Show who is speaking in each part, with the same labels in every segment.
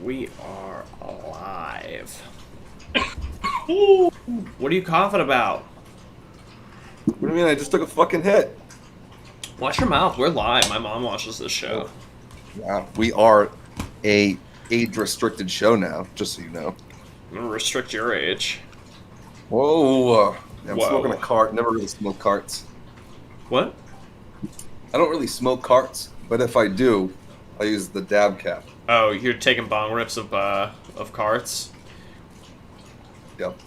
Speaker 1: We are alive. What are you coughing about?
Speaker 2: What do you mean? I just took a fucking hit.
Speaker 1: Watch your mouth. We're live. My mom watches this show.
Speaker 2: Yeah, we are a age-restricted show now, just so you know.
Speaker 1: I'm gonna restrict your age.
Speaker 2: Whoa. I'm
Speaker 1: Whoa.
Speaker 2: smoking a cart. Never really smoke carts.
Speaker 1: What?
Speaker 2: I don't really smoke carts, but if I do, I use the dab cap.
Speaker 1: Oh, you're taking bong rips of carts?
Speaker 2: Yep.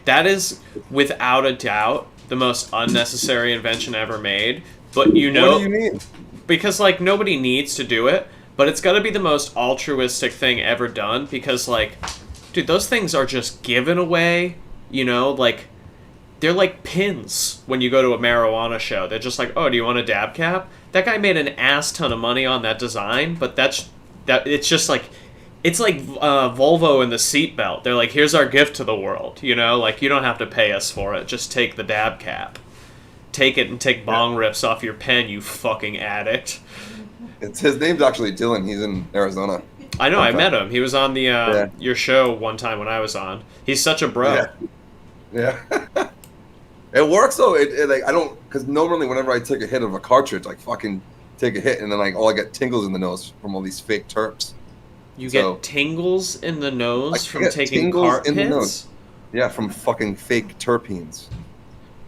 Speaker 1: That is, without a doubt, the most unnecessary invention ever made. But you know...
Speaker 2: What do you mean?
Speaker 1: Because, like, nobody needs to do it, but it's gotta be the most altruistic thing ever done, because, like, dude, those things are just given away, you know? Like, they're like pins when you go to a marijuana show. They're just like, oh, do you want a dab cap? That guy made an ass ton of money on that design, but it's just like... It's like Volvo and the seatbelt. They're like, here's our gift to the world, you know? Like, you don't have to pay us for it. Just take the dab cap. Take it and take bong rips off your pen, you fucking addict.
Speaker 2: His name's actually Dylan. He's in Arizona.
Speaker 1: I know, I met him. He was on the your show one time when I was on. He's such a bro.
Speaker 2: Yeah. It works, though. Like, I don't... Because normally whenever I take a hit of a cartridge, like, fucking take a hit, and then, like, I get tingles in the nose from all these fake terps.
Speaker 1: You get tingles in the nose from taking cart
Speaker 2: in
Speaker 1: hits?
Speaker 2: the nose. Yeah, from fucking fake terpenes.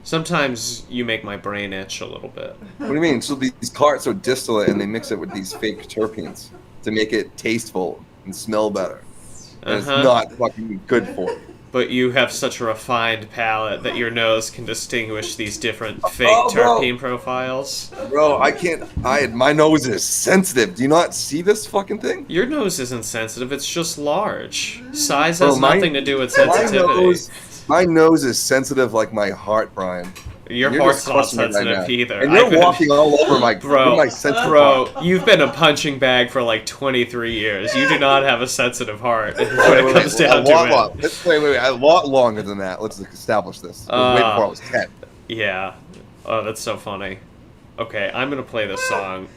Speaker 1: Sometimes you make my brain itch a little bit.
Speaker 2: What do you mean? So these carts are distillate and they mix it with these fake terpenes to make it tasteful and smell better. And it's not fucking good for you.
Speaker 1: But you have such a refined palate that your nose can distinguish these different fake terpene profiles.
Speaker 2: Bro, I can't... my nose is sensitive. Do you not see this fucking thing?
Speaker 1: Your nose isn't sensitive, it's just large. Size has nothing to do with sensitivity.
Speaker 2: My nose is sensitive like my heart, Brian.
Speaker 1: Your heart's not sensitive either.
Speaker 2: And you're walking all over my sensitive heart.
Speaker 1: You've been a punching bag for like 23 years. You do not have a sensitive heart when it comes down to it.
Speaker 2: Wait, a lot longer than that. Let's establish this. Way before I was 10.
Speaker 1: Yeah. Oh, that's so funny. Okay, I'm gonna play this song.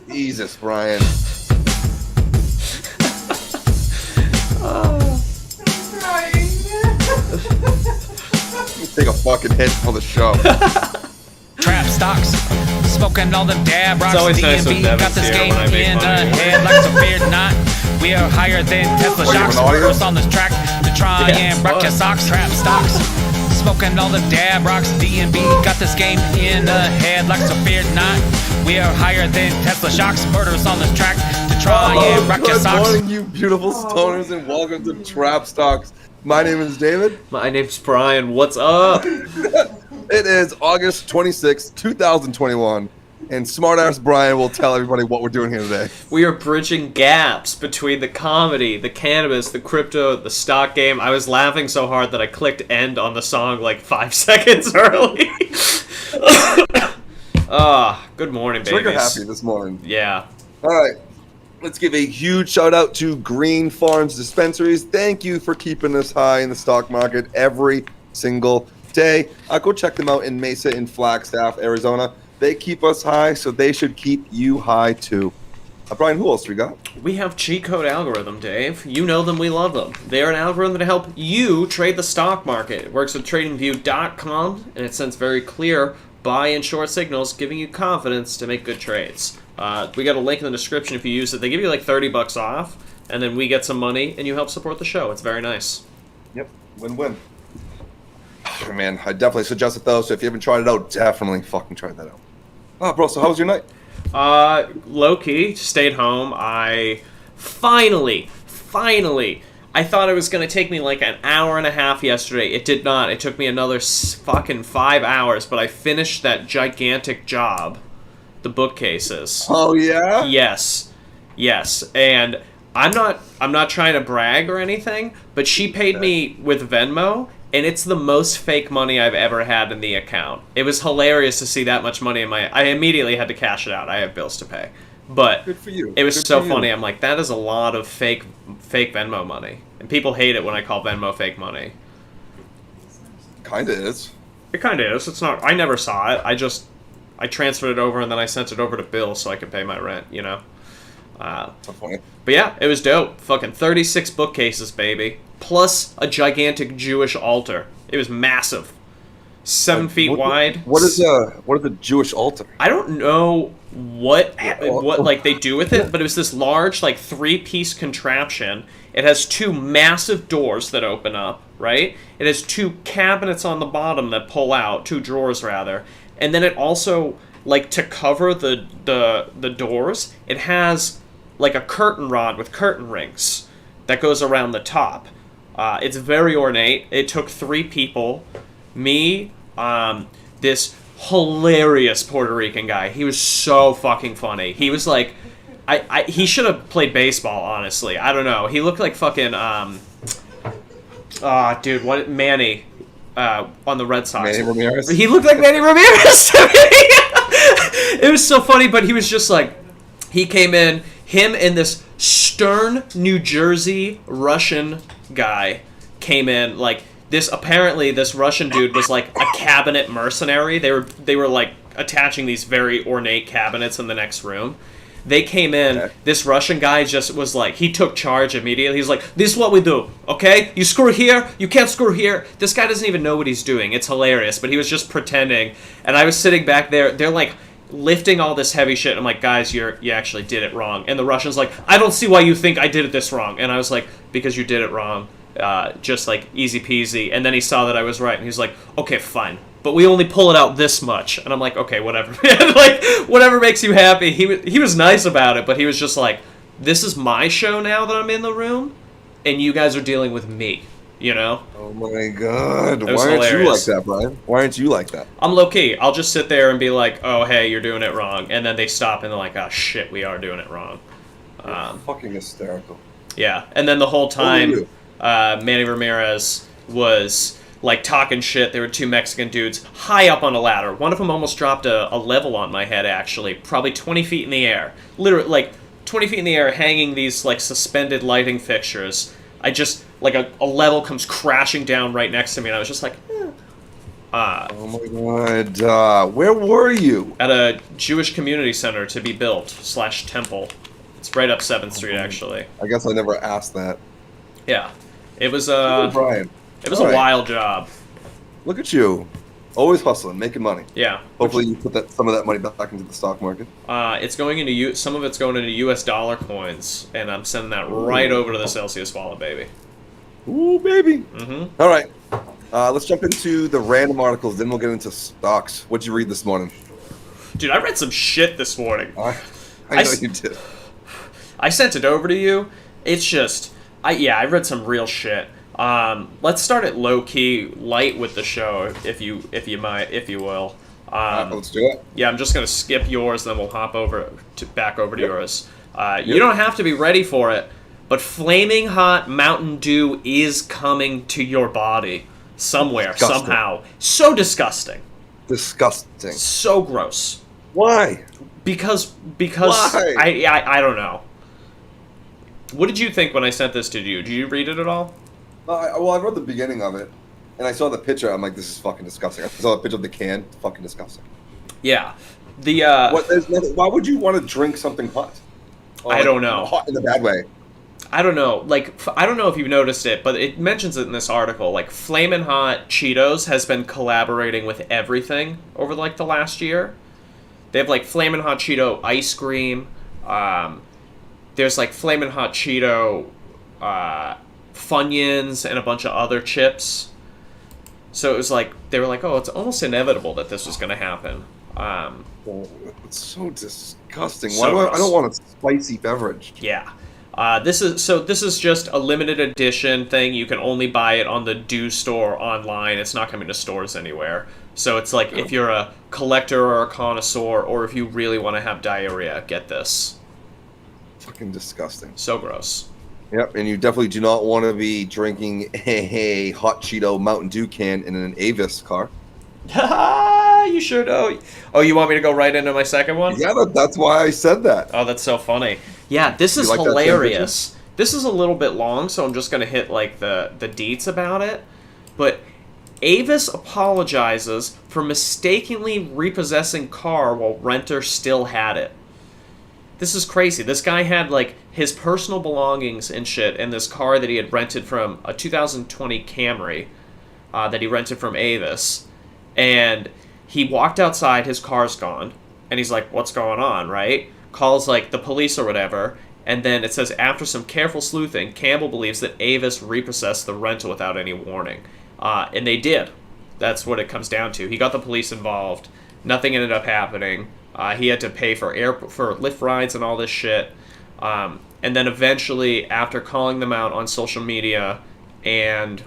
Speaker 2: Jesus, Brian. Take a fucking hit for the show.
Speaker 3: Trap stocks, smoking all them dab rocks.
Speaker 1: DMB
Speaker 3: got this game in the head like some fear not. We are higher than Tesla shocks. Murders on this track to try and rock your socks. Trap stocks, smoking all them dab rocks. DMB got this game in the head like some fear not. We are higher than Tesla shocks. Murders on this track to try and rock your socks.
Speaker 2: Good morning, you beautiful stoners, and welcome to Trap Stocks. My name is David.
Speaker 1: My name's Brian. What's up?
Speaker 2: It is August 26th, 2021, and smartass Brian will tell everybody what we're doing here today.
Speaker 1: We are bridging gaps between the comedy, the cannabis, the crypto, the stock game. I was laughing so hard that I clicked end on the song like 5 seconds early. Good morning, babies.
Speaker 2: Trigger happy this morning.
Speaker 1: Yeah.
Speaker 2: All right. Let's give a huge shout out to GreenPharms Dispensaries. Thank you for keeping us high in the stock market every single day. Go check them out in Mesa in Flagstaff, Arizona. They keep us high, so they should keep you high too. Brian, who else do we got?
Speaker 1: We have Cheat Code Algorithm, Dave. You know them, we love them. They're an algorithm to help you trade the stock market. It works with TradingView.com, and it sends very clear buy and short signals, giving you confidence to make good trades. We got a link in the description if you use it. They give you like $30 off, and then we get some money, and you help support the show. It's very nice.
Speaker 2: Yep, win-win. Oh, man, I definitely suggest it though. So if you haven't tried it out, definitely fucking try that out. Oh, bro, so how was your night?
Speaker 1: Low-key, stayed home. I finally, I thought it was going to take me like an hour and a half yesterday. It did not. It took me another fucking 5 hours, but I finished that gigantic job. The bookcases.
Speaker 2: Oh yeah?
Speaker 1: Yes. And I'm not trying to brag or anything, but she paid me with Venmo, and it's the most fake money I've ever had in the account. It was hilarious to see that much money in I immediately had to cash it out. I have bills to pay. But
Speaker 2: good for you.
Speaker 1: It was so funny. I'm like, that is a lot of fake Venmo money. And people hate it when I call Venmo fake money.
Speaker 2: Kinda is.
Speaker 1: It kinda is. It's not. I never saw it. I transferred it over and then I sent it over to Bill so I could pay my rent, you know?
Speaker 2: So funny.
Speaker 1: But yeah, it was dope. Fucking 36 bookcases, baby. Plus a gigantic Jewish altar. It was massive. 7 feet wide.
Speaker 2: What is a Jewish altar?
Speaker 1: I don't know what like they do with it, but it was this large like 3-piece contraption. It has 2 massive doors that open up, right? It has 2 cabinets on the bottom that pull out, 2 drawers rather. And then it also, like, to cover the doors, it has like a curtain rod with curtain rings that goes around the top. It's very ornate. It took 3 people. Me, this hilarious Puerto Rican guy. He was so fucking funny. He was like, he should have played baseball, honestly. I don't know. He looked like fucking, dude, what, Manny, on the Red Sox.
Speaker 2: Manny Ramirez?
Speaker 1: He looked like Manny Ramirez to me. It was so funny, but he was just like, he came in, him and this stern New Jersey Russian guy came in, like, this Russian dude was like a cabinet mercenary. They were like attaching these very ornate cabinets in the next room. They came in. Okay. This Russian guy just was like, he took charge immediately. He's like, this is what we do, okay? You screw here, you can't screw here. This guy doesn't even know what he's doing. It's hilarious, but he was just pretending. And I was sitting back there. They're like lifting all this heavy shit. I'm like, guys, you actually did it wrong. And the Russian's like, I don't see why you think I did this wrong. And I was like, because you did it wrong. Just like easy peasy. And then he saw that I was right, and he's like, okay, fine, but we only pull it out this much. And I'm like, okay, whatever, man. Like, whatever makes you happy. He was nice about it, but he was just like, this is my show now that I'm in the room, and you guys are dealing with me, you know?
Speaker 2: Oh my god. Why aren't you like that, Brian? Why aren't you like that?
Speaker 1: I'm low-key. I'll just sit there and be like, oh, hey, you're doing it wrong. And then they stop, and they're like, oh, shit, we are doing it wrong.
Speaker 2: Fucking hysterical.
Speaker 1: Yeah, and then the whole time, Manny Ramirez was like talking shit. There were 2 Mexican dudes high up on a ladder. One of them almost dropped a level on my head, actually, probably 20 feet in the air. Literally, like 20 feet in the air, hanging these like suspended lighting fixtures. I just, like a level comes crashing down right next to me, and I was just like,
Speaker 2: oh my god, where were you?
Speaker 1: At a Jewish community center to be built / temple. It's right up 7th Street, actually.
Speaker 2: I guess I never asked that.
Speaker 1: Yeah. It was
Speaker 2: Brian.
Speaker 1: It was a wild job.
Speaker 2: Look at you, always hustling, making money.
Speaker 1: Yeah.
Speaker 2: Hopefully, you put some of that money back into the stock market.
Speaker 1: It's going into some of it's going into U.S. dollar coins, and I'm sending that right over to the Celsius wallet, baby.
Speaker 2: Ooh, baby.
Speaker 1: Mm-hmm.
Speaker 2: All right, let's jump into the random articles. Then we'll get into stocks. What'd you read this morning?
Speaker 1: Dude, I read some shit this morning.
Speaker 2: I know you did.
Speaker 1: I sent it over to you. It's just. I read some real shit. Let's start it low key, light with the show, if you will.
Speaker 2: Let's do it.
Speaker 1: Yeah, I'm just gonna skip yours, then we'll hop back over to yours. You don't have to be ready for it, but flaming hot Mountain Dew is coming to your body somewhere, somehow. So disgusting.
Speaker 2: Disgusting.
Speaker 1: So gross.
Speaker 2: Why?
Speaker 1: Because
Speaker 2: Why?
Speaker 1: I don't know. What did you think when I sent this to you? Did you read it at all?
Speaker 2: I read the beginning of it, and I saw the picture. I'm like, this is fucking disgusting. I saw the picture of the can. Fucking disgusting.
Speaker 1: Yeah.
Speaker 2: Why would you want to drink something hot?
Speaker 1: I don't know.
Speaker 2: Hot in the bad way.
Speaker 1: I don't know. Like, I don't know if you've noticed it, but it mentions it in this article. Like, Flamin' Hot Cheetos has been collaborating with everything over, like, the last year. They have, like, Flamin' Hot Cheeto ice cream. There's, like, Flamin' Hot Cheeto Funyuns and a bunch of other chips. So it was like, they were like, oh, it's almost inevitable that this was going to happen.
Speaker 2: It's so disgusting.
Speaker 1: So
Speaker 2: I don't want a spicy beverage.
Speaker 1: Yeah. This is just a limited edition thing. You can only buy it on the Dew store online. It's not coming to stores anywhere. So it's like, if you're a collector or a connoisseur, or if you really want to have diarrhea, get this.
Speaker 2: Fucking disgusting.
Speaker 1: So gross.
Speaker 2: Yep, and you definitely do not want to be drinking a hot Cheeto Mountain Dew can in an Avis car.
Speaker 1: You sure do. Oh, you want me to go right into my second one?
Speaker 2: Yeah, that's why I said that.
Speaker 1: Oh, that's so funny. Yeah, this is hilarious. This is a little bit long, so I'm just going to hit like the deets about it. But Avis apologizes for mistakenly repossessing car while renter still had it. This is crazy. This guy had, like, his personal belongings and shit in this car that he had rented from a 2020 Camry that he rented from Avis. And he walked outside, his car's gone, and he's like, what's going on, right? Calls, like, the police or whatever, and then it says, after some careful sleuthing, Campbell believes that Avis repossessed the rental without any warning. And they did. That's what it comes down to. He got the police involved. Nothing ended up happening. He had to pay for Lyft rides and all this shit. And then eventually, after calling them out on social media and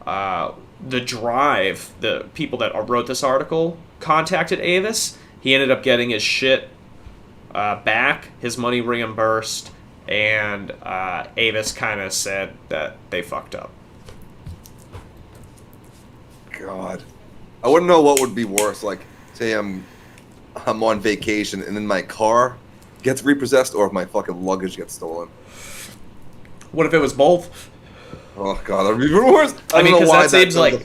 Speaker 1: the Drive, the people that wrote this article, contacted Avis, he ended up getting his shit back, his money reimbursed, and Avis kind of said that they fucked up.
Speaker 2: God. I wouldn't know what would be worse. Like, say I'm on vacation and then my car gets repossessed, or if my fucking luggage gets stolen.
Speaker 1: What if it was both?
Speaker 2: Oh god, that'd be even worse.
Speaker 1: I mean, because that seems like,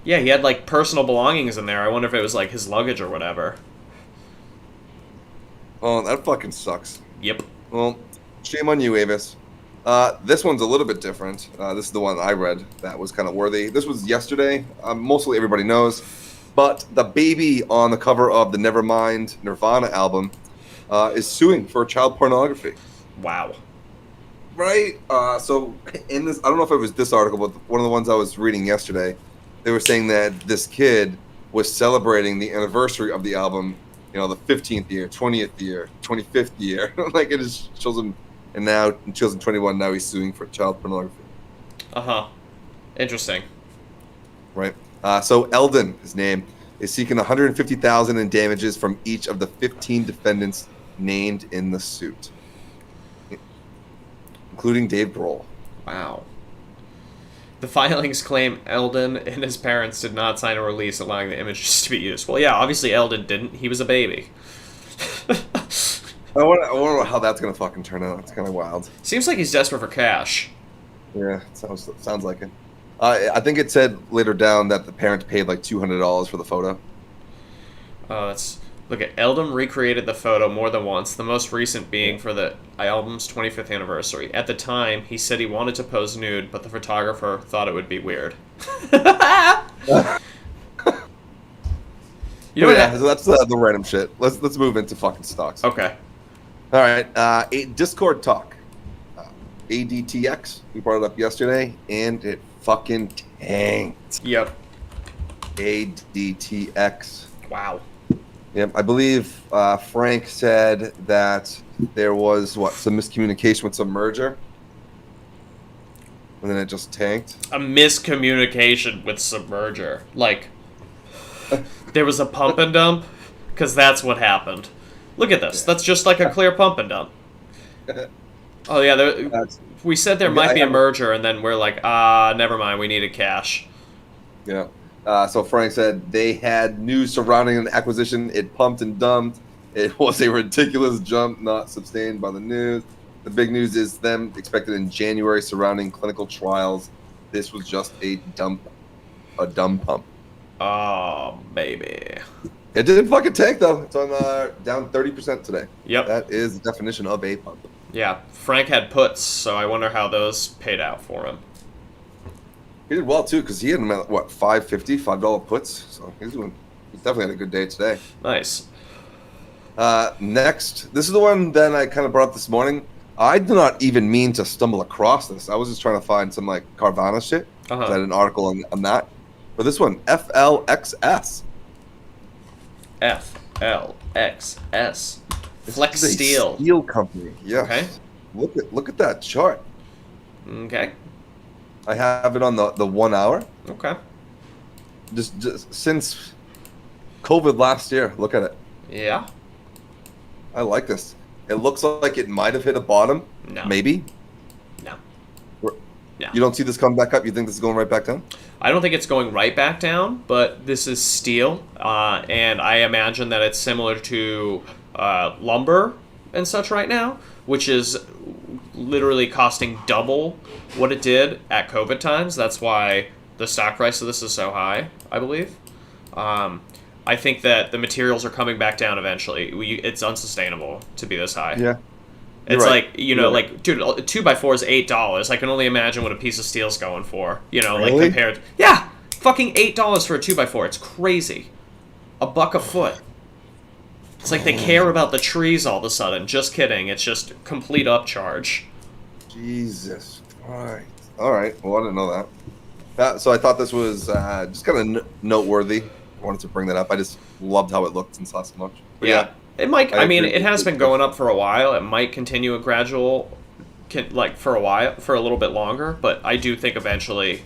Speaker 1: yeah, he had like personal belongings in there. I wonder if it was like his luggage or whatever.
Speaker 2: Oh, that fucking sucks.
Speaker 1: Yep.
Speaker 2: Well, shame on you, Avis. This one's a little bit different. This is the one I read that was kind of worthy. This was yesterday. Mostly everybody knows. But the baby on the cover of the Nevermind Nirvana album is suing for child pornography.
Speaker 1: Wow.
Speaker 2: Right? So in this, I don't know if it was this article, but one of the ones I was reading yesterday, they were saying that this kid was celebrating the anniversary of the album, you know, the 15th year, 20th year, 25th year. Like, it just shows him, and now in 2021, now he's suing for child pornography.
Speaker 1: Uh-huh. Interesting.
Speaker 2: Right. So Eldon, his name, is seeking $150,000 in damages from each of the 15 defendants named in the suit, including Dave Grohl.
Speaker 1: Wow. The filings claim Eldon and his parents did not sign a release allowing the images to be used. Well, yeah, obviously Eldon didn't. He was a baby.
Speaker 2: I wonder how that's gonna fucking turn out. It's kind of wild.
Speaker 1: Seems like he's desperate for cash.
Speaker 2: Yeah, sounds like it. I think it said later down that the parents paid like $200 for the photo.
Speaker 1: Look at Eldon recreated the photo more than once, the most recent being for the album's 25th anniversary. At the time, he said he wanted to pose nude, but the photographer thought it would be weird. You know what?
Speaker 2: So that's the random shit. Let's move into fucking stocks.
Speaker 1: Okay.
Speaker 2: All right. Discord talk. ADTX. We brought it up yesterday, and it fucking tanked.
Speaker 1: Yep.
Speaker 2: ADTX.
Speaker 1: Wow.
Speaker 2: Yep. I believe Frank said that there was some miscommunication with some merger, and then it just tanked.
Speaker 1: A miscommunication with some merger. Like, there was a pump and dump? Because that's what happened. Look at this. That's just like a clear pump and dump. Oh, yeah, we said there might be a merger, and then we're like, never mind, we needed cash.
Speaker 2: Yeah. So Frank said they had news surrounding an acquisition. It pumped and dumped. It was a ridiculous jump, not sustained by the news. The big news is them expected in January surrounding clinical trials. This was just a dumb pump.
Speaker 1: Oh, baby.
Speaker 2: It didn't fucking tank, though. It's on down 30% today.
Speaker 1: Yep.
Speaker 2: That is the definition of a pump.
Speaker 1: Yeah, Frank had puts, so I wonder how those paid out for him.
Speaker 2: He did well, too, because he had, what, $5 puts? So he's definitely had a good day today.
Speaker 1: Nice.
Speaker 2: Next, this is the one that I kind of brought up this morning. I did not even mean to stumble across this. I was just trying to find some, like, Carvana shit.
Speaker 1: Uh-huh.
Speaker 2: I had an article on that. But this one, FLXS.
Speaker 1: FLXS. Flex Steel.
Speaker 2: Steel company. Yeah.
Speaker 1: Okay.
Speaker 2: Look at that chart.
Speaker 1: Okay.
Speaker 2: I have it on the 1 hour.
Speaker 1: Okay.
Speaker 2: Just since COVID last year. Look at it.
Speaker 1: Yeah.
Speaker 2: I like this. It looks like it might have hit a bottom.
Speaker 1: No.
Speaker 2: Maybe.
Speaker 1: No. No.
Speaker 2: You don't see this coming back up? You think this is going right back down?
Speaker 1: I don't think it's going right back down, but this is steel, and I imagine that it's similar to lumber and such right now, which is literally costing double what it did at COVID times. That's why the stock price of this is so high, I believe. I think that the materials are coming back down eventually. It's unsustainable to be this high.
Speaker 2: Yeah.
Speaker 1: It's
Speaker 2: right.
Speaker 1: like, like, dude, 2x4 is $8. I can only imagine what a piece of steel's going for.
Speaker 2: Really?
Speaker 1: Like compared. Yeah, fucking $8 for a 2x4. It's crazy. $1 a foot. It's like they care about the trees all of a sudden. Just kidding. It's just complete upcharge.
Speaker 2: Jesus Christ. All right. Well, I didn't know that. So I thought this was just kind of noteworthy. I wanted to bring that up. I just loved how it looked since last month. But
Speaker 1: yeah. It might. I mean, it has been
Speaker 2: going
Speaker 1: going up for a while. It might continue a gradual, for a while, for a little bit longer. But I do think eventually,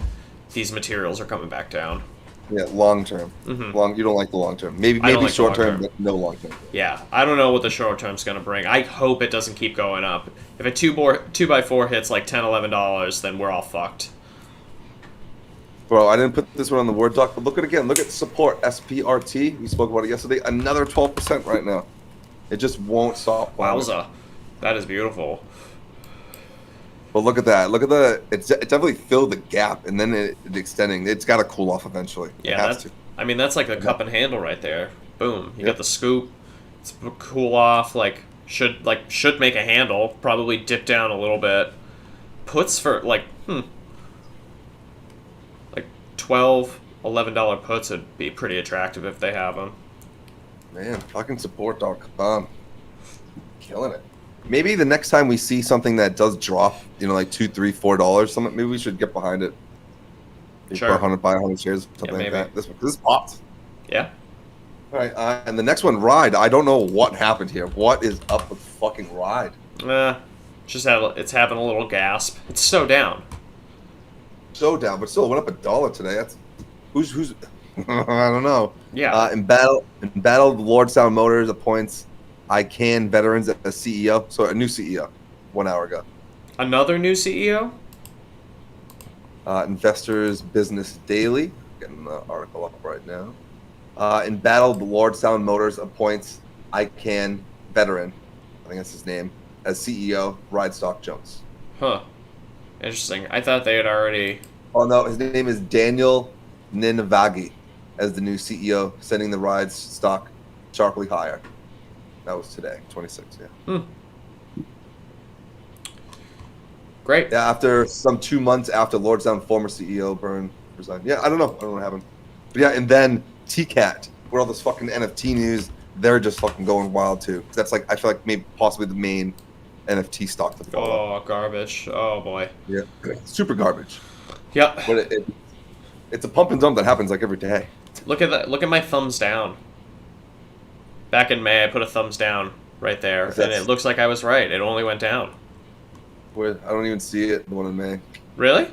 Speaker 1: these materials are coming back down.
Speaker 2: Yeah, long term. You don't like the long term. Maybe
Speaker 1: like
Speaker 2: short term, but no long term.
Speaker 1: Yeah, I don't know what the short term's going to bring. I hope it doesn't keep going up. If a 2x4 hits like $10, $11, then we're all fucked.
Speaker 2: Bro, I didn't put this one on the Word doc, but look at it again. Look at support, SPRT. We spoke about it yesterday. Another 12% right now. It just won't stop.
Speaker 1: Wowza. That is beautiful.
Speaker 2: But look at that. Look at the. It definitely filled the gap, and then it's extending. It's got to cool off eventually.
Speaker 1: Yeah, that's like the cup and handle right there. Boom. You got the scoop. It's cool off. Should make a handle. Probably dip down a little bit. Puts for like $12, $11 puts would be pretty attractive if they have them.
Speaker 2: Man, fucking support.com. Killing it. Maybe the next time we see something that does drop, like $2, $3, $4, something, maybe we should get behind it.
Speaker 1: Sure.
Speaker 2: Buy 100 shares, something like that. This popped.
Speaker 1: Yeah.
Speaker 2: All right, and the next one, Ride. I don't know what happened here. What is up with fucking Ride?
Speaker 1: It's having a little gasp. It's so down.
Speaker 2: So down, but still it went up $1 today. That's who's I don't know.
Speaker 1: Yeah.
Speaker 2: Embattled Lordstown Motors appoints ICANN veterans as CEO. So a new CEO 1 hour ago.
Speaker 1: Another new CEO?
Speaker 2: Investors Business Daily. Getting the article up right now. Embattled Lordstown Motors appoints ICANN veteran, I think that's his name, as CEO, Ridestock Jones.
Speaker 1: Huh. Interesting. I thought they had already...
Speaker 2: Oh, no, his name is Daniel Ninivagi as the new CEO, sending the Ride stock sharply higher. That was today, 26, yeah.
Speaker 1: Great.
Speaker 2: Yeah, after some 2 months after Lordstown former CEO Byrne resigned. Yeah, I don't know what happened. But yeah, and then TCAT, where all this fucking NFT news, they're just fucking going wild too. That's like, I feel like maybe possibly the main NFT stock to follow.
Speaker 1: Oh, garbage. Oh, boy.
Speaker 2: Yeah, super garbage.
Speaker 1: Yep.
Speaker 2: But it's a pump and dump that happens like every day.
Speaker 1: Look at that. Look at my thumbs down. Back in May, I put a thumbs down right there, and it looks like I was right. It only went down.
Speaker 2: I don't even see it, the one in May.
Speaker 1: Really?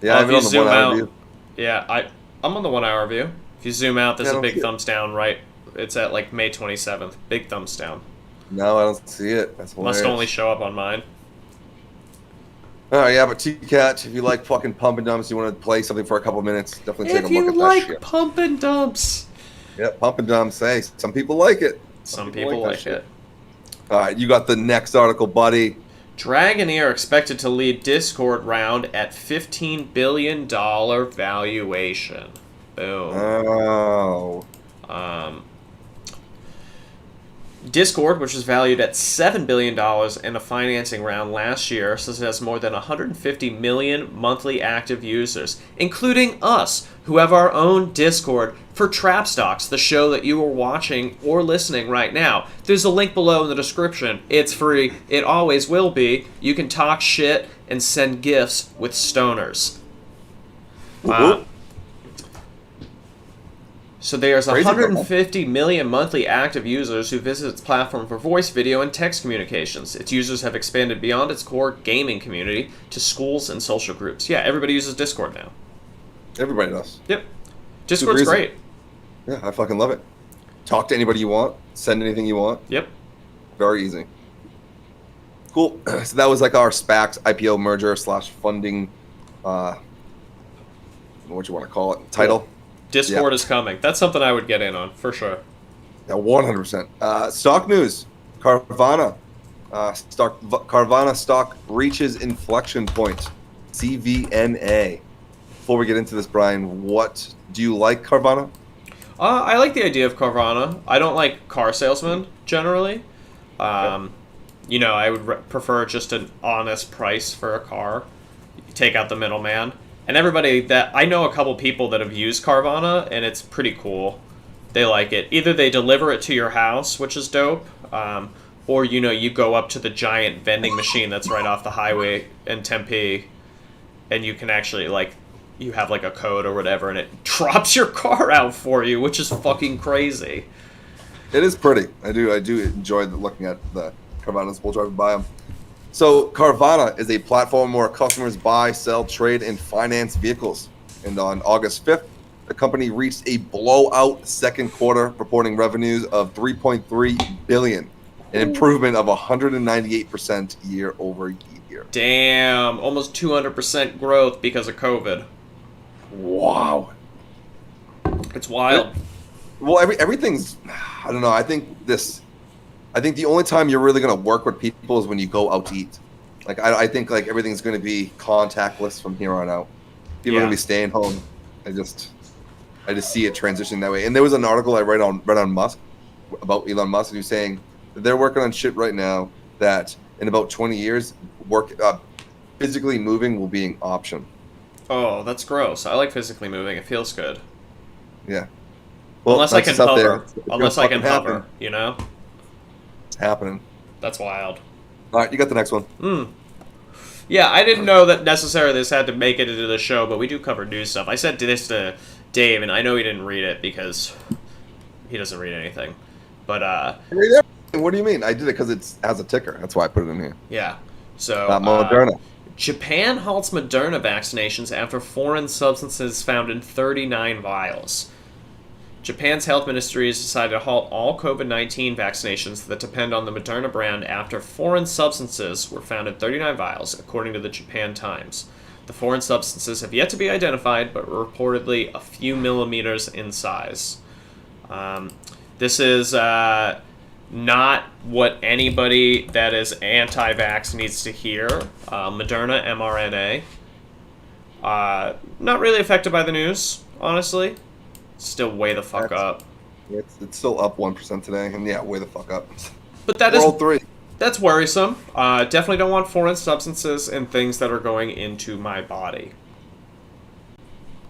Speaker 2: Yeah, I'm on the 1 hour view.
Speaker 1: Yeah, I'm on the 1 hour view. If you zoom out, there's a big thumbs down right. It's at like May 27th. Big thumbs down.
Speaker 2: No, I don't see it. That's hilarious.
Speaker 1: Must only show up on mine.
Speaker 2: All right, yeah, but TCAT, if you like fucking pump and dumps, you want to play something for a couple minutes, definitely take a look at that shit.
Speaker 1: If you like pump and dumps.
Speaker 2: Yeah, pump and dumps. Hey, some people like it.
Speaker 1: Some people like it.
Speaker 2: All right, you got the next article, buddy.
Speaker 1: Dragoneer expected to lead Discord round at $15 billion valuation. Boom.
Speaker 2: Oh.
Speaker 1: Discord, which was valued at $7 billion in a financing round last year, says it has more than 150 million monthly active users, including us, who have our own Discord for Trap Stocks, the show that you are watching or listening right now. There's a link below in the description. It's free. It always will be. You can talk shit and send gifts with stoners. So there's 150 million monthly active users who visit its platform for voice, video, and text communications. Its users have expanded beyond its core gaming community to schools and social groups. Yeah, everybody uses Discord now.
Speaker 2: Everybody does.
Speaker 1: Yep. Discord's great.
Speaker 2: Yeah, I fucking love it. Talk to anybody you want. Send anything you want.
Speaker 1: Yep.
Speaker 2: Very easy. Cool. So that was like our SPACs IPO merger / funding, what you want to call it, title.
Speaker 1: Discord is coming. That's something I would get in on, for sure.
Speaker 2: Yeah, 100%. Stock news. Carvana. Carvana stock reaches inflection point. CVNA. Before we get into this, Brian, what do you like Carvana?
Speaker 1: I like the idea of Carvana. I don't like car salesmen generally. You know, I would prefer just an honest price for a car. You take out the middleman. And everybody that I know, a couple people that have used Carvana, and it's pretty cool. They like it. Either they deliver it to your house, which is dope, or you know, you go up to the giant vending machine that's right off the highway in Tempe, and you can actually you have like a code or whatever, and it drops your car out for you, which is fucking crazy.
Speaker 2: It is pretty. I do enjoy looking at the Carvanas while driving by them. So Carvana is a platform where customers buy, sell, trade, and finance vehicles. And on August 5th, the company reached a blowout second quarter, reporting revenues of $3.3 billion, an improvement of 198% year over year.
Speaker 1: Damn, almost 200% growth because of COVID.
Speaker 2: Wow.
Speaker 1: It's wild.
Speaker 2: Well, everything's, I don't know. I think the only time you're really going to work with people is when you go out to eat. Like, I think like everything's going to be contactless from here on out. People are going to be staying home. I just see it transitioning that way. And there was an article I read on Musk, about Elon Musk, who's saying that they're working on shit right now that in about 20 years, physically moving will be an option.
Speaker 1: Oh, that's gross. I like physically moving. It feels good.
Speaker 2: Yeah. Well,
Speaker 1: unless I can hover. Unless I can
Speaker 2: happen.
Speaker 1: hover, you know?
Speaker 2: It's happening.
Speaker 1: That's wild.
Speaker 2: All right, you got the next one.
Speaker 1: Yeah, I didn't know that necessarily this had to make it into the show, but we do cover news stuff. I said this to Dave, and I know he didn't read it because he doesn't read anything. But,
Speaker 2: what do you mean? I did it because it has a ticker. That's why I put it in here.
Speaker 1: Yeah. So,
Speaker 2: Moderna.
Speaker 1: Japan halts Moderna vaccinations after foreign substances found in 39 vials. Japan's health ministry has decided to halt all COVID-19 vaccinations that depend on the Moderna brand after foreign substances were found in 39 vials, according to the Japan Times. The foreign substances have yet to be identified, but were reportedly a few millimeters in size. This is not what anybody that is anti-vax needs to hear. Moderna mRNA. Not really affected by the news, honestly. Still way the fuck up.
Speaker 2: It's still up 1% today, and yeah, way the fuck up.
Speaker 1: But that
Speaker 2: World 3.
Speaker 1: That's worrisome. Definitely don't want foreign substances and things that are going into my body.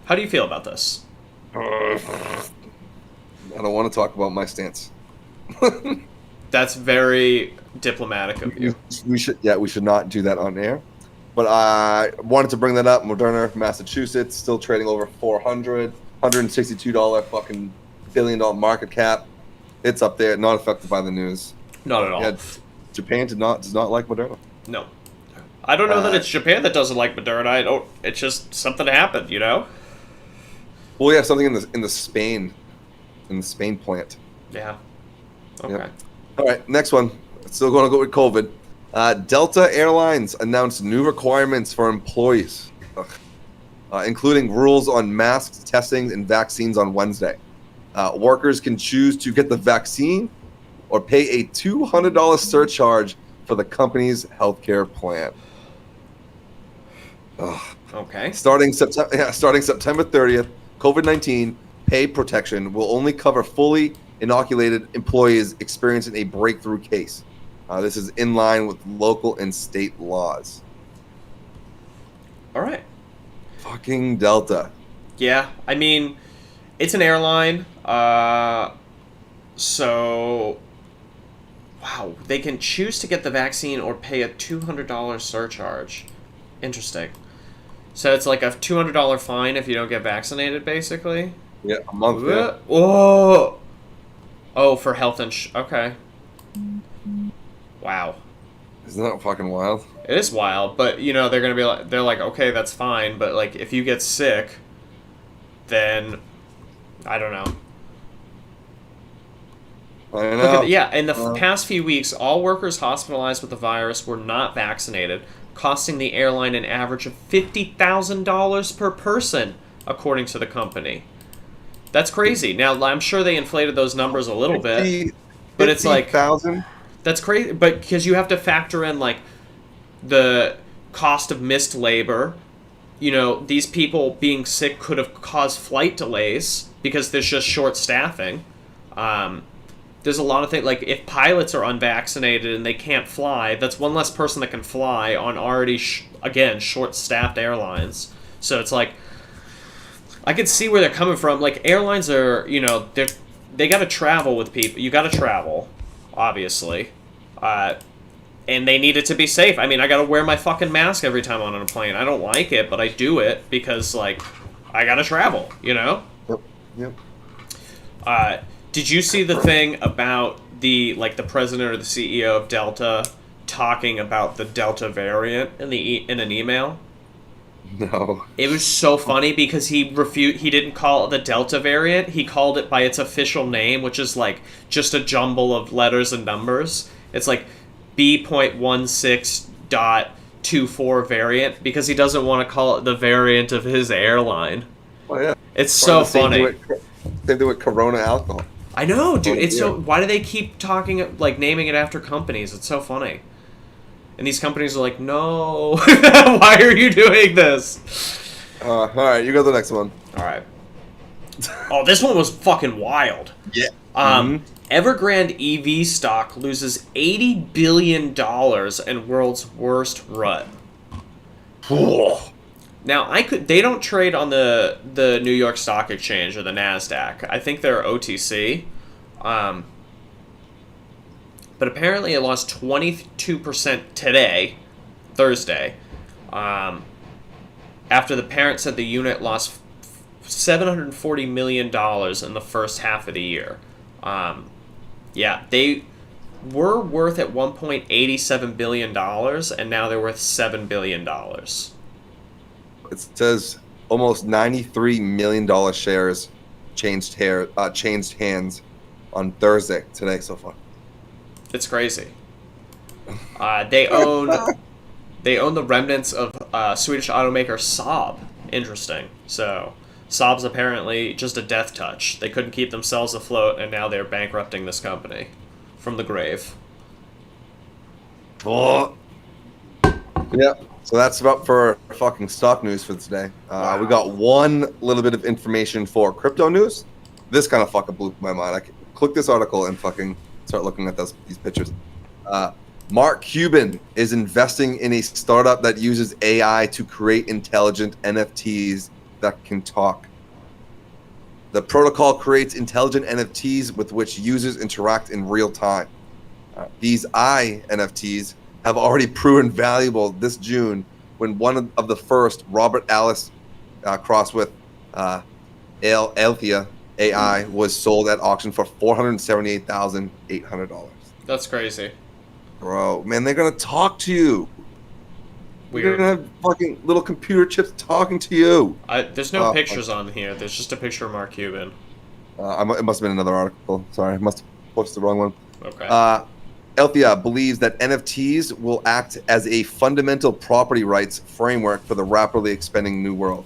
Speaker 1: How do you feel about this?
Speaker 2: I don't want to talk about my stance.
Speaker 1: That's very diplomatic of you.
Speaker 2: We should not do that on air. But I wanted to bring that up. Moderna, Massachusetts, still trading over $162 fucking billion market cap. It's up there, not affected by the news.
Speaker 1: Not at all.
Speaker 2: Yeah, Japan does not like Moderna.
Speaker 1: No. I don't know that it's Japan that doesn't like Moderna. It's just something happened, you know?
Speaker 2: Well, yeah, something in the Spain plant.
Speaker 1: Yeah. Okay.
Speaker 2: Yep. All right, next one. Still going to go with COVID. Delta Airlines announced new requirements for employees, including rules on masks, testing, and vaccines on Wednesday. Workers can choose to get the vaccine or pay a $200 surcharge for the company's healthcare plan. Ugh.
Speaker 1: Okay.
Speaker 2: Starting September 30th, COVID-19 pay protection will only cover fully inoculated employees experiencing a breakthrough case. This is in line with local and state laws.
Speaker 1: All right.
Speaker 2: Fucking Delta.
Speaker 1: Yeah, I mean, it's an airline, so, wow, they can choose to get the vaccine or pay a $200 surcharge. Interesting. So it's like a $200 fine if you don't get vaccinated, basically?
Speaker 2: Yeah, a month. Yeah.
Speaker 1: Whoa! Oh, for health insurance. Okay. Wow.
Speaker 2: Isn't that fucking wild?
Speaker 1: It is wild, but, you know, they're like, okay, that's fine, but, like, if you get sick, then, I don't know.
Speaker 2: I know.
Speaker 1: In the past few weeks, all workers hospitalized with the virus were not vaccinated, costing the airline an average of $50,000 per person, according to the company. That's crazy. Now, I'm sure they inflated those numbers a little bit, but it's like
Speaker 2: 50,000.
Speaker 1: That's crazy, but because you have to factor in like the cost of missed labor. You know, these people being sick could have caused flight delays because there's just short staffing. There's a lot of things, like if pilots are unvaccinated and they can't fly, that's one less person that can fly on already, again, short-staffed airlines. So it's like, I could see where they're coming from. Like, airlines are, you know, they got to travel with people. You got to travel, obviously. And they need it to be safe. I mean, I got to wear my fucking mask every time I'm on a plane. I don't like it, but I do it because, like, I got to travel, you know?
Speaker 2: Yep.
Speaker 1: Did you see the thing about the president or the CEO of Delta talking about the Delta variant in an email?
Speaker 2: No.
Speaker 1: It was so funny because he didn't call it the Delta variant. He called it by its official name, which is like just a jumble of letters and numbers. It's like B.16.24 variant because he doesn't want to call it the variant of his airline.
Speaker 2: Oh yeah.
Speaker 1: It's so funny.
Speaker 2: Same thing with Corona alcohol.
Speaker 1: I know, dude. It's
Speaker 2: yeah.
Speaker 1: so. Why do they keep talking, like, naming it after companies? It's so funny. And these companies are like, no, why are you doing this?
Speaker 2: All right, you go to the next one.
Speaker 1: All right. Oh, this one was fucking wild.
Speaker 2: Yeah.
Speaker 1: Evergrande EV stock loses $80 billion in world's worst rut. Now, they don't trade on the New York Stock Exchange or the NASDAQ. I think they're OTC. But apparently it lost 22% today, Thursday, after the parent said the unit lost $740 million in the first half of the year. Yeah, they were worth at $1.87 billion, and now they're worth $7 billion.
Speaker 2: It says almost $93 million shares changed hands on Thursday today so far.
Speaker 1: It's crazy. They own the remnants of Swedish automaker Saab. Interesting. So Saab's apparently just a death touch. They couldn't keep themselves afloat, and now they're bankrupting this company from the grave.
Speaker 2: Oh. Yeah. So that's about for fucking stock news for today.
Speaker 1: Wow.
Speaker 2: We got one little bit of information for crypto news. This kind of fucking blew my mind. I could click this article and fucking start looking at these pictures. Mark Cuban is investing in a startup that uses AI to create intelligent NFTs that can talk. The protocol creates intelligent NFTs with which users interact in real time. These NFTs have already proven valuable this June when one of the first, Robert Alice, crossed with Althea AI, was sold at auction for $478,800.
Speaker 1: That's crazy.
Speaker 2: Bro, man, they're going to talk to you.
Speaker 1: Weird.
Speaker 2: You're going to have fucking little computer chips talking to you.
Speaker 1: There's no pictures on here. There's just a picture of Mark Cuban.
Speaker 2: It must have been another article. Sorry, I must have posted the wrong one.
Speaker 1: Okay.
Speaker 2: Althea believes that NFTs will act as a fundamental property rights framework for the rapidly expanding new world.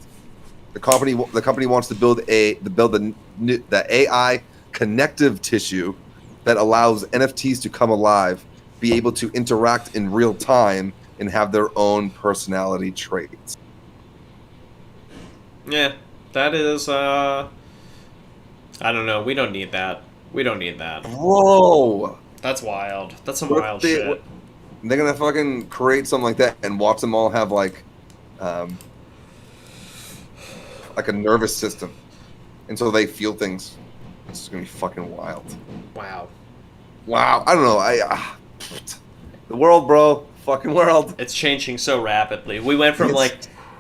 Speaker 2: The company wants to build the AI connective tissue that allows NFTs to come alive, be able to interact in real time, and have their own personality traits.
Speaker 1: Yeah, that is. I don't know. We don't need that.
Speaker 2: Whoa.
Speaker 1: That's wild. That's some wild shit.
Speaker 2: They're gonna fucking create something like that and watch them all have like a nervous system, and so they feel things. It's gonna be fucking wild.
Speaker 1: Wow.
Speaker 2: I don't know. The world, bro. Fucking world.
Speaker 1: It's changing so rapidly. We went from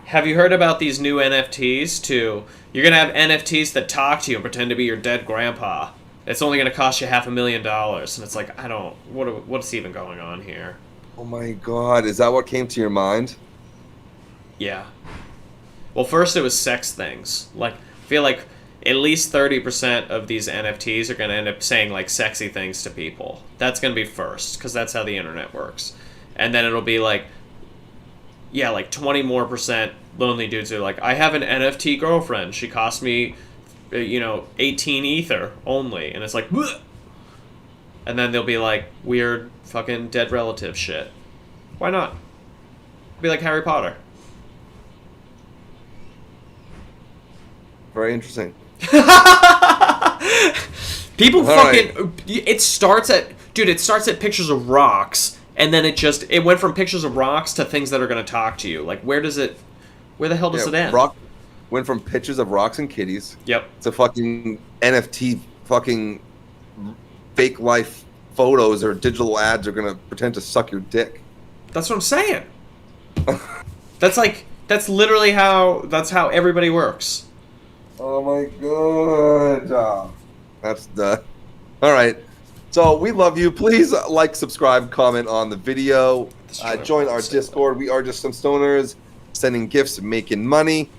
Speaker 1: have you heard about these new NFTs to you're gonna have NFTs that talk to you and pretend to be your dead grandpa. It's only going to cost you $500,000, and it's like, what's even going on here?
Speaker 2: Oh my god, is that what came to your mind?
Speaker 1: Yeah. Well, first it was sex things. Like, I feel like at least 30% of these NFTs are going to end up saying, like, sexy things to people. That's going to be first, because that's how the internet works. And then it'll be like, 20 more percent lonely dudes who are like, I have an NFT girlfriend. She cost me 18 ether only, and it's like, bleh! And then they'll be like weird fucking dead relative shit. Why not? Be like Harry Potter.
Speaker 2: Very interesting.
Speaker 1: People
Speaker 2: All
Speaker 1: fucking.
Speaker 2: right.
Speaker 1: It starts at pictures of rocks, and then it went from pictures of rocks to things that are going to talk to you. Like, where the hell does it end?
Speaker 2: Rock went from pictures of rocks and kitties.
Speaker 1: Yep.
Speaker 2: To fucking NFT fucking fake life photos or digital ads are gonna pretend to suck your dick.
Speaker 1: That's what I'm saying. That's literally how everybody works.
Speaker 2: Oh my god. That's the. All right. So we love you. Please like, subscribe, comment on the video. Join our Discord. We are just some stoners sending gifts and making money.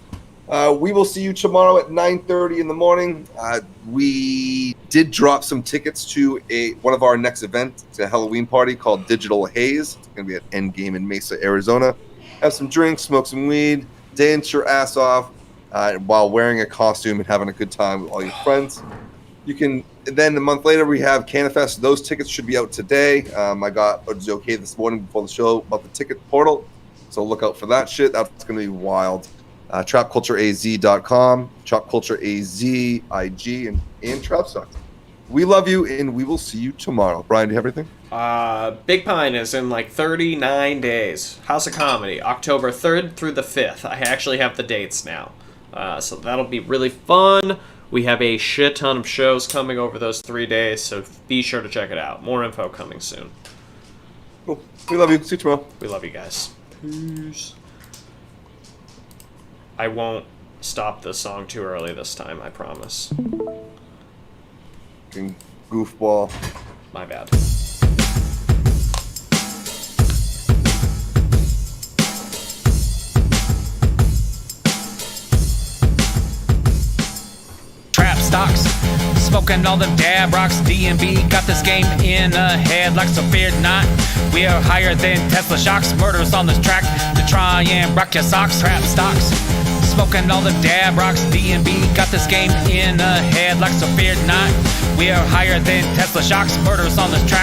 Speaker 2: We will see you tomorrow at 9:30 in the morning. We did drop some tickets to one of our next events. It's a Halloween party called Digital Haze. It's going to be at Endgame in Mesa, Arizona. Have some drinks, smoke some weed, dance your ass off while wearing a costume and having a good time with all your friends. You can. Then a month later, we have Cannabis. Those tickets should be out today. I got okay this morning before the show about the ticket portal. So look out for that shit. That's going to be wild. TrapCultureAZ.com, TrapCultureAZ, IG, and TrapStocks. We love you, and we will see you tomorrow. Brian, do you have anything?
Speaker 1: Big Pine is in like 39 days. House of Comedy, October 3rd through the 5th. I actually have the dates now. So that'll be really fun. We have a shit ton of shows coming over those 3 days, so be sure to check it out. More info coming soon.
Speaker 2: Cool. We love you. See you tomorrow.
Speaker 1: We love you guys. Peace. I won't stop the song too early this time, I promise.
Speaker 2: Fucking goofball.
Speaker 1: My bad.
Speaker 3: Trap stocks, smoking all them dab rocks. D&B got this game in a headlock, so fear not. We are higher than Tesla shocks. Murders on this track to try and rock your socks. Trap stocks, smoking all them dab rocks. D&B got this game in a headlock, so fear not. We are higher than Tesla shocks. Murders on this track